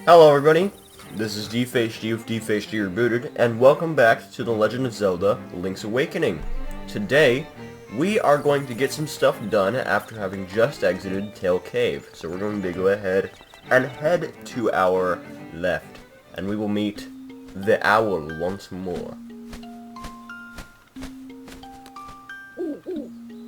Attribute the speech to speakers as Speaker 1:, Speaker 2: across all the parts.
Speaker 1: Hello everybody, this is DFaceG with DFaceG Rebooted, and welcome back to The Legend of Zelda: Link's Awakening. Today, we are going to get some stuff done after having just exited Tail Cave. So we're going to go ahead and head to our left, and we will meet the owl once more.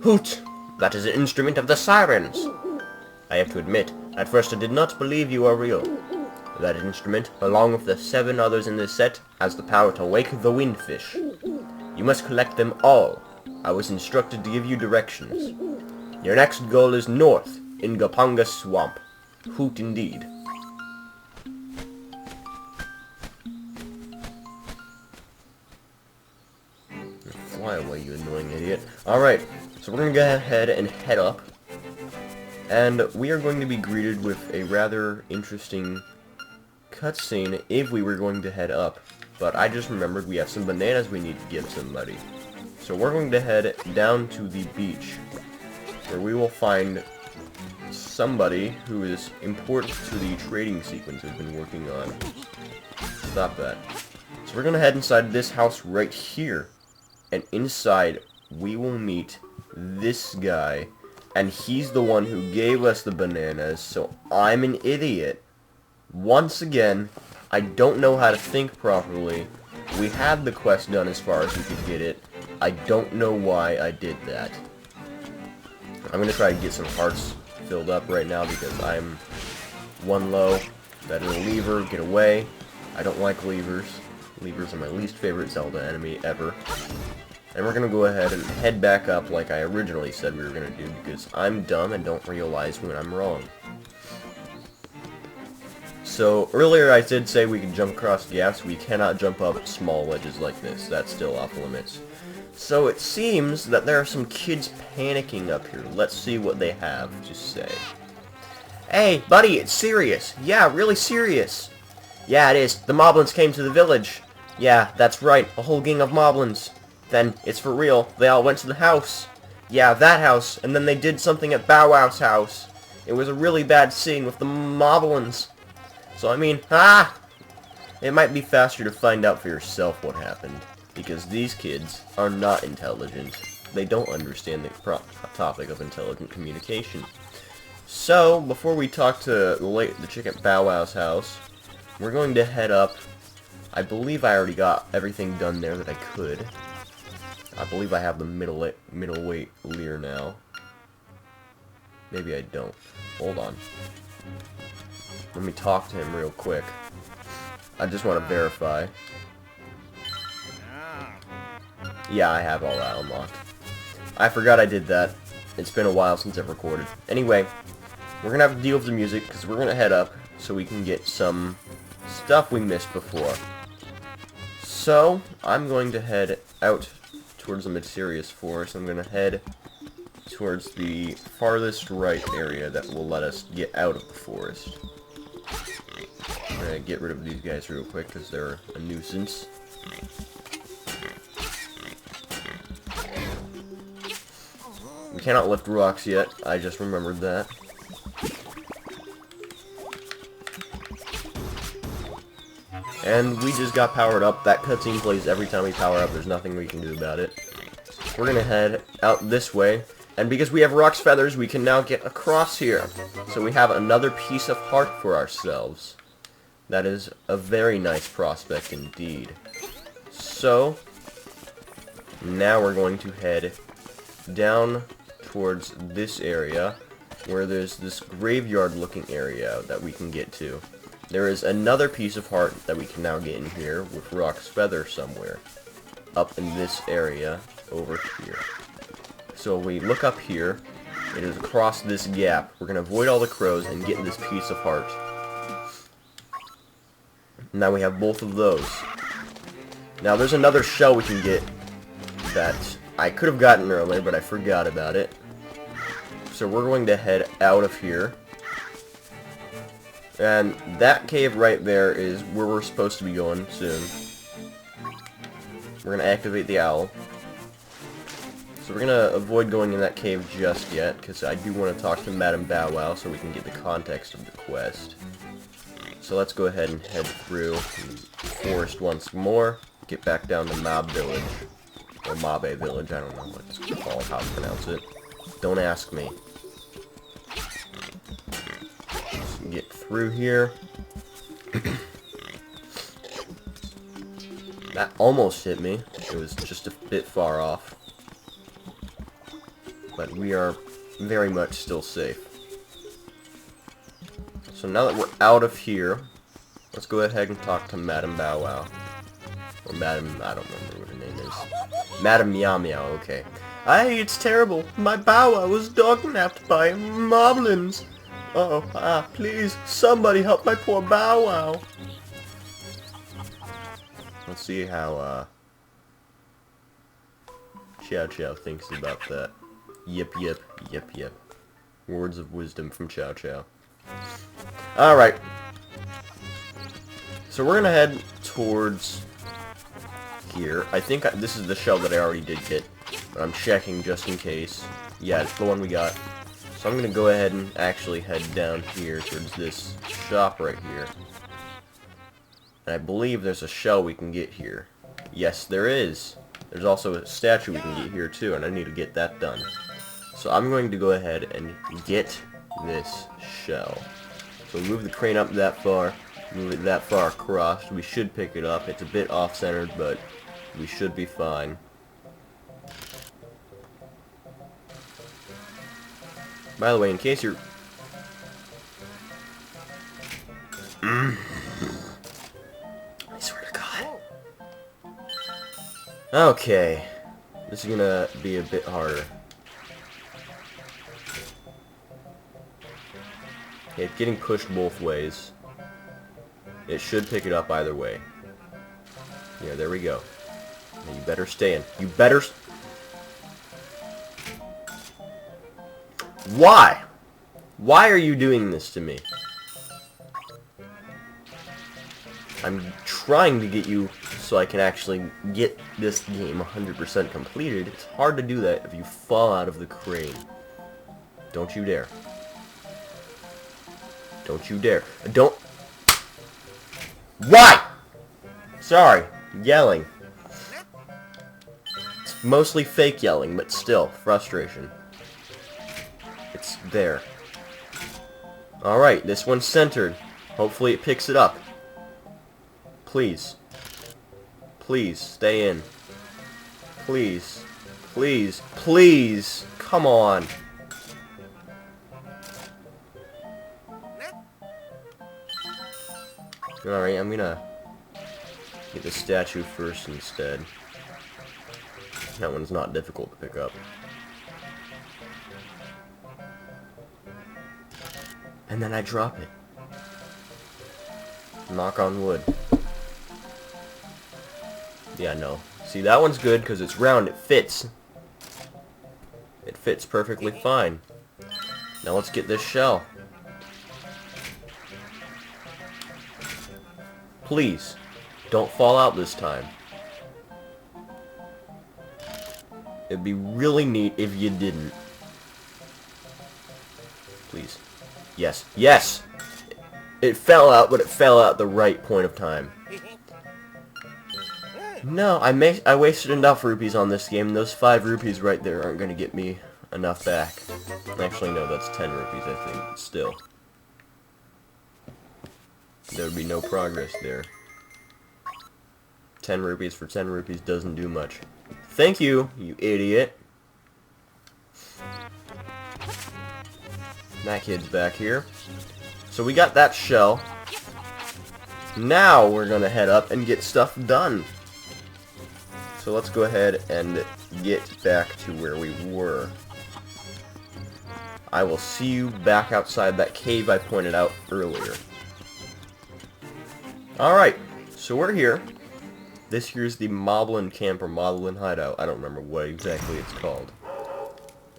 Speaker 1: Hoot! That is an instrument of the sirens! I have to admit, at first I did not believe you are real. That instrument, along with the 7 others in this set, has the power to wake the windfish. You must collect them all. I was instructed to give you directions. Your next goal is north, in Gapanga Swamp. Hoot indeed. Fly away, you annoying idiot. Alright, so we're going to go ahead and head up. And we are going to be greeted with a rather interesting cutscene if we were going to head up, but I just remembered we have some bananas we need to give somebody. So we're going to head down to the beach, where we will find somebody who is important to the trading sequence we've been working on. Stop that. So we're going to head inside this house right here, and inside we will meet this guy, and he's the one who gave us the bananas, so I'm an idiot. Once again, I don't know how to think properly. We had the quest done as far as we could get it. I don't know why I did that. I'm going to try to get some hearts filled up right now because I'm 1 low. That is a lever. Get away. I don't like levers. Levers are my least favorite Zelda enemy ever. And we're going to go ahead and head back up like I originally said we were going to do because I'm dumb and don't realize when I'm wrong. So, earlier I did say we could jump across gaps. We cannot jump up small ledges like this. That's still off limits. So it seems that there are some kids panicking up here. Let's see what they have to say. Hey, buddy, it's serious. Yeah, really serious. Yeah, it is. The moblins came to the village. Yeah, that's right. A whole gang of moblins. Then, it's for real. They all went to the house. Yeah, that house. And then they did something at Bow Wow's house. It was a really bad scene with the moblins. So, I mean, it might be faster to find out for yourself what happened, because these kids are not intelligent. They don't understand the topic of intelligent communication. So, before we talk to the chick at Bow Wow's house, we're going to head up. I believe I already got everything done there that I could. I believe I have the middleweight Lear now. Maybe I don't. Hold on. Let me talk to him real quick. I just want to verify. Yeah, I have all that unlocked. I forgot I did that. It's been a while since I've recorded. Anyway, we're going to have to deal with the music because we're going to head up so we can get some stuff we missed before. So, I'm going to head out towards the Mysterious Forest. I'm going to head towards the farthest right area that will let us get out of the forest. I'm gonna get rid of these guys real quick because they're a nuisance. We cannot lift rocks yet. I just remembered that. And we just got powered up. That cutscene plays every time we power up. There's nothing we can do about it. We're gonna head out this way. And because we have Rock's feathers, we can now get across here. So we have another piece of heart for ourselves. That is a very nice prospect indeed. So, now we're going to head down towards this area, where there's this graveyard-looking area that we can get to. There is another piece of heart that we can now get in here with Rock's feather somewhere. Up in this area, over here. So if we look up here, it is across this gap. We're going to avoid all the crows and get this piece of heart. Now we have both of those. Now there's another shell we can get that I could have gotten earlier, but I forgot about it. So we're going to head out of here. And that cave right there is where we're supposed to be going soon. We're going to activate the owl. So we're going to avoid going in that cave just yet, because I do want to talk to Madame Bow Wow so we can get the context of the quest. So let's go ahead and head through the forest once more. Get back down to Mob Village. Or Mabe Village, I don't know what it's called, how to pronounce it. Don't ask me. Let's get through here. That almost hit me. It was just a bit far off. But we are very much still safe. So now that we're out of here, let's go ahead and talk to Madam Bow Wow. Or Madam, I don't remember what her name is. Madam Meow Meow, okay. Aye, it's terrible. My Bow Wow was dog-napped by moblins. Please, somebody help my poor Bow Wow. Let's see how, Chow Chow thinks about that. Yip, yip, yip, yip. Words of wisdom from Chow Chow. Alright. So we're gonna head towards here. I think this is the shell that I already did get, but I'm checking just in case. Yeah, it's the one we got. So I'm gonna go ahead and actually head down here towards this shop right here. And I believe there's a shell we can get here. Yes, there is. There's also a statue we can get here too, and I need to get that done. So I'm going to go ahead and get this shell. So move the crane up that far, move it that far across. We should pick it up. It's a bit off-centered, but we should be fine. By the way, in case you're... I swear to God. Okay. This is gonna be a bit harder. Okay, it's getting pushed both ways. It should pick it up either way. Yeah, there we go. Now you better stay in. You better... Why? Why are you doing this to me? I'm trying to get you so I can actually get this game 100% completed. It's hard to do that if you fall out of the crane. Don't you dare. Don't you dare. Don't... Why? Sorry. Yelling. It's mostly fake yelling, but still, frustration. It's there. Alright, this one's centered. Hopefully it picks it up. Please. Please, stay in. Please. Please. Please. Come on. Alright, I'm gonna get the statue first instead. That one's not difficult to pick up. And then I drop it. Knock on wood. Yeah, no. See, that one's good because it's round. It fits. It fits perfectly fine. Now let's get this shell. Please, don't fall out this time. It'd be really neat if you didn't. Please. Yes. Yes! It fell out, but it fell out at the right point of time. No, I wasted enough rupees on this game. Those 5 rupees right there aren't going to get me enough back. Actually, no, that's 10 rupees, I think. But still. There would be no progress there. 10 rupees for 10 rupees doesn't do much. Thank you, you idiot. That kid's back here. So we got that shell. Now we're gonna head up and get stuff done. So let's go ahead and get back to where we were. I will see you back outside that cave I pointed out earlier. Alright, so we're here. This here's the Moblin Camp or Moblin Hideout. I don't remember what exactly it's called.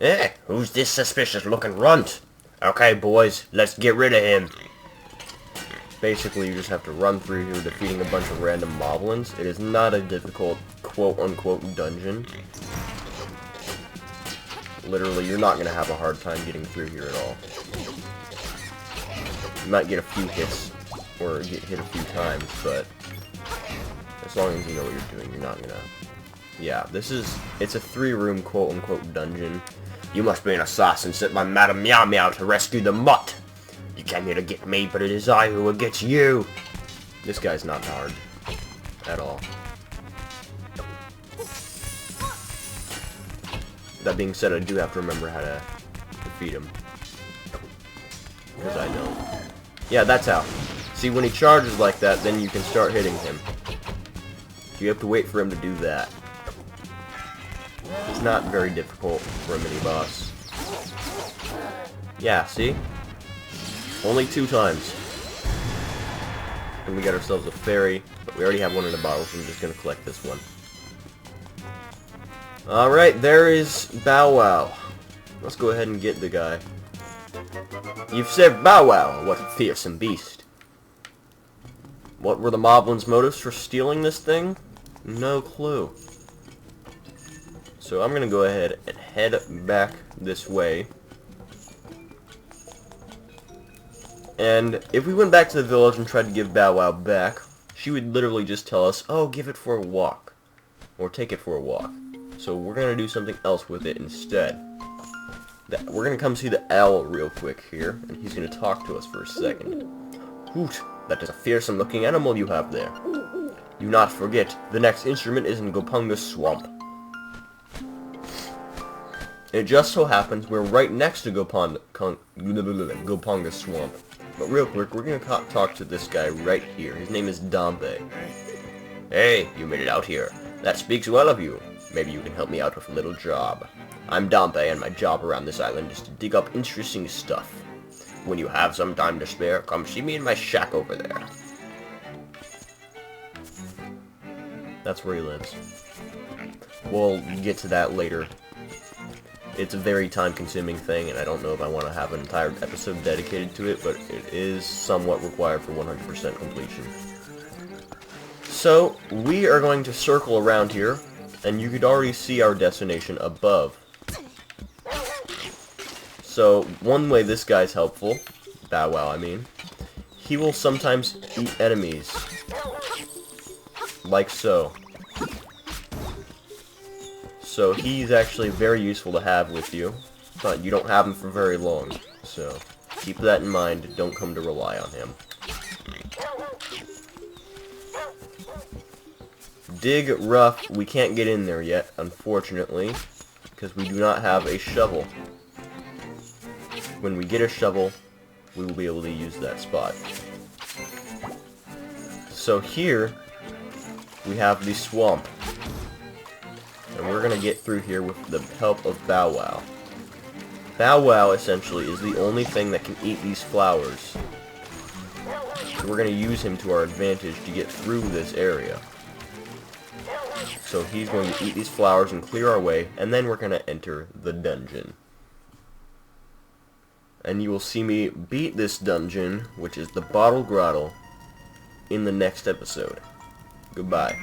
Speaker 1: Eh, who's this suspicious looking runt? Okay, boys, let's get rid of him. Basically, you just have to run through here defeating a bunch of random moblins. It is not a difficult quote-unquote dungeon. Literally, you're not going to have a hard time getting through here at all. You might get a few hits or get hit a few times, but as long as you know what you're doing, you're not gonna... Yeah, it's a 3-room quote-unquote dungeon. You must be an assassin sent by Madame Meow Meow to rescue the mutt. You came here to get me, but it is I who will get you. This guy's not hard at all. That being said, I do have to remember how to defeat him. Because I don't. Yeah, that's how. See, when he charges like that, then you can start hitting him. You have to wait for him to do that. It's not very difficult for a mini-boss. Yeah, see? Only 2 times. And we got ourselves a fairy, but we already have one in the bottle, so I'm just gonna collect this one. Alright, there is Bow Wow. Let's go ahead and get the guy. You've saved Bow Wow! What a fearsome beast. What were the Moblins' motives for stealing this thing? No clue. So I'm gonna go ahead and head back this way. And if we went back to the village and tried to give Bow Wow back, she would literally just tell us, oh, give it for a walk. Or take it for a walk. So we're going to do something else with it instead. We're going to come see the owl real quick here, and he's going to talk to us for a second. Hoot, that is a fearsome looking animal you have there. Do not forget, the next instrument is in Gopunga's swamp. It just so happens we're right next to Gopunga's swamp. But real quick, we're going to talk to this guy right here. His name is Dampe. Hey, you made it out here. That speaks well of you. Maybe you can help me out with a little job. I'm Dampe, and my job around this island is to dig up interesting stuff. When you have some time to spare, come see me in my shack over there. That's where he lives. We'll get to that later. It's a very time-consuming thing, and I don't know if I want to have an entire episode dedicated to it, but it is somewhat required for 100% completion. So, we are going to circle around here, and you could already see our destination above. So, one way this guy's helpful, Bow Wow I mean, he will sometimes eat enemies. Like so. So he's actually very useful to have with you, but you don't have him for very long, so keep that in mind, don't come to rely on him. Dig Rough, we can't get in there yet, unfortunately, because we do not have a shovel. When we get a shovel, we will be able to use that spot. So here, we have the swamp. And we're going to get through here with the help of Bow Wow. Bow Wow, essentially, is the only thing that can eat these flowers. So we're going to use him to our advantage to get through this area. So he's going to eat these flowers and clear our way, and then we're going to enter the dungeon. And you will see me beat this dungeon, which is the Bottle Grotto, in the next episode. Goodbye.